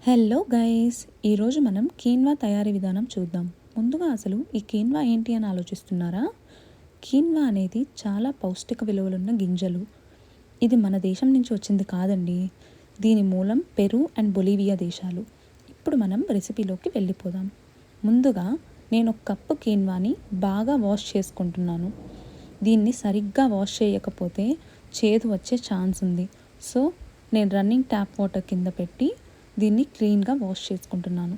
Hello guys, ఈరోజు మనం quinoa తయారీ విధానం చూద్దాం. ముందుగా అసలు ఈ కీన్వా ఏంటి అని ఆలోచిస్తున్నారా? కీన్వా అనేది చాలా పౌష్టిక విలువలున్న గింజలు. ఇది మన దేశం నుంచి వచ్చింది కాదండి. దీని మూలం పెరు అండ్ బొలీవియా దేశాలు. ఇప్పుడు మనం రెసిపీలోకి వెళ్ళిపోదాం. ముందుగా నేను ఒక కప్పు కీన్వాని బాగా వాష్ చేసుకుంటున్నాను. దీన్ని సరిగ్గా వాష్ చేయకపోతే చేదు వచ్చే ఛాన్స్ ఉంది. సో నేను రన్నింగ్ ట్యాప్ వాటర్ కింద పెట్టి దీన్ని క్లీన్గా వాష్ చేసుకుంటున్నాను.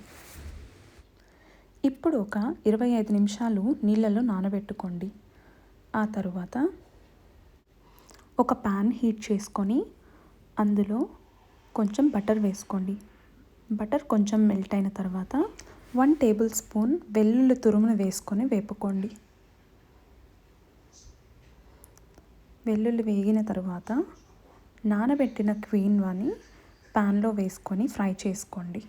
ఇప్పుడు ఒక 25 నిమిషాలు నీళ్ళలో నానబెట్టుకోండి. ఆ తరువాత ఒక ప్యాన్ హీట్ చేసుకొని అందులో కొంచెం బటర్ వేసుకోండి. బటర్ కొంచెం మెల్ట్ అయిన తర్వాత 1 టేబుల్ స్పూన్ వెల్లుల్లి తురుమును వేసుకొని వేపుకోండి. వెల్లుల్లి వేగిన తర్వాత నానబెట్టిన క్వీన్వాని ప్యాన్లో వేసుకొని ఫ్రై చేసుకోండి.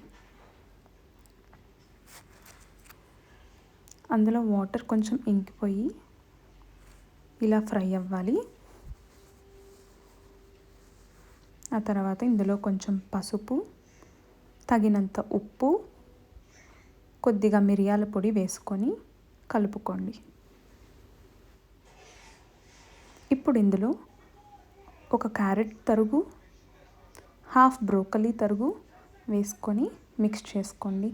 అందులో వాటర్ కొంచెం ఇంకిపోయి ఇలా ఫ్రై అవ్వాలి. ఆ తర్వాత ఇందులో కొంచెం పసుపు, తగినంత ఉప్పు, కొద్దిగా మిరియాల పొడి వేసుకొని కలుపుకోండి. ఇప్పుడు ఇందులో ఒక క్యారెట్ తరుగు, హాఫ్ బ్రోకలీ తరుగు వేసుకొని మిక్స్ చేసుకోండి.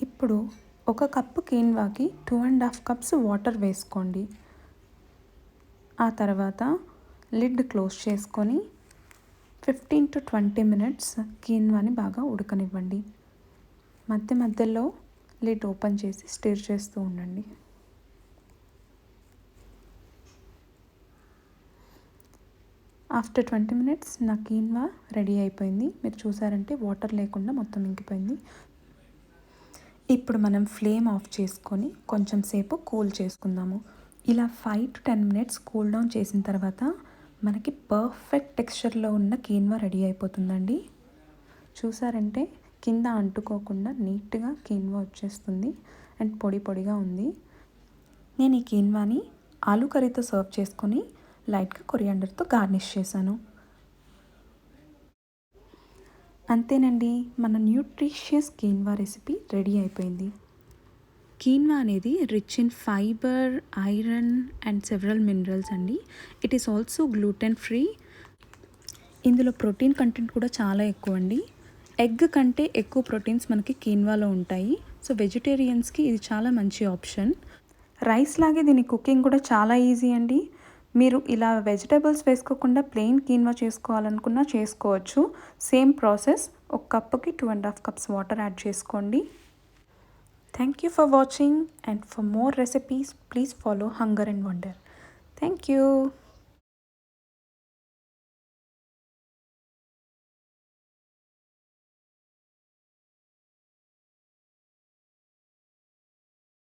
ఇప్పుడు ఒక కప్పు కీన్వాకి 2.5 కప్స్ వాటర్ వేసుకోండి. ఆ తర్వాత లిడ్ క్లోజ్ చేసుకొని 15 to 20 మినిట్స్ కీన్వాని బాగా ఉడకనివ్వండి. మధ్య మధ్యలో లిడ్ ఓపెన్ చేసి స్టిర్ చేస్తూ ఉండండి. ఆఫ్టర్ 20 మినిట్స్ నా కీన్వా రెడీ అయిపోయింది. మీరు చూసారంటే వాటర్ లేకుండా మొత్తం ఇంకిపోయింది. ఇప్పుడు మనం ఫ్లేమ్ ఆఫ్ చేసుకొని కొంచెం సేపు కూల్ చేసుకుందాము. ఇలా 5 to 10 మినిట్స్ కూల్ డౌన్ చేసిన తర్వాత మనకి పర్ఫెక్ట్ టెక్స్చర్లో ఉన్న కీన్వా రెడీ అయిపోతుందండి. చూసారంటే కింద అంటుకోకుండా నీట్గా కీన్వా వచ్చేస్తుంది అండ్ పొడి పొడిగా ఉంది. నేను ఈ కీన్వాని ఆలూ కర్రీతో సర్వ్ చేసుకొని లైట్గా కొరియాండర్తో గార్నిష్ చేశాను. అంతేనండి, మన న్యూట్రిషియస్ కీన్వా రెసిపీ రెడీ అయిపోయింది. కీన్వా అనేది rich in fibre, iron and several minerals అండి. It is also gluten free. ఇందులో ప్రోటీన్ కంటెంట్ కూడా చాలా ఎక్కువ అండి. ఎగ్ కంటే ఎక్కువ ప్రోటీన్స్ మనకి కీన్వాలో ఉంటాయి. సో వెజిటేరియన్స్కి ఇది చాలా మంచి ఆప్షన్. రైస్ లాగే దీని కుకింగ్ కూడా చాలా ఈజీ అండి. మీరు ఇలా వెజిటేబుల్స్ వేసుకోకుండా ప్లెయిన్ కీన్వా చేసుకోవాలనుకున్నా చేసుకోవచ్చు. Same process. ఒక కప్పుకి 2.5 కప్స్ వాటర్ యాడ్ చేసుకోండి. Thank you for watching and for more recipes please follow hunger and wonder. Thank you.